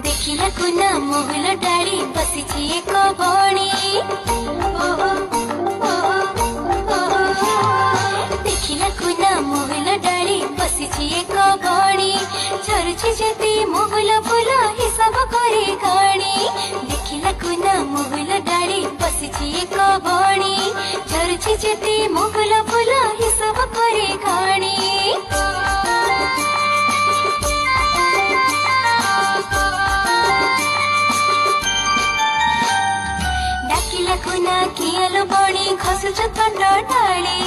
देखिला कुना मोहल डाली बसिची एक भणी देखिला कुना मोहल डाली बसिची एक भणी झरुची जति मोहल फूल हिसाब करे गाणी देखिला कुना मोहल डाली बसिची एक भणी झरुची जति मोहल फूल हिसाब करे गाणी डाकिला कुना कियालो बणी खसुछ तन्ड डाली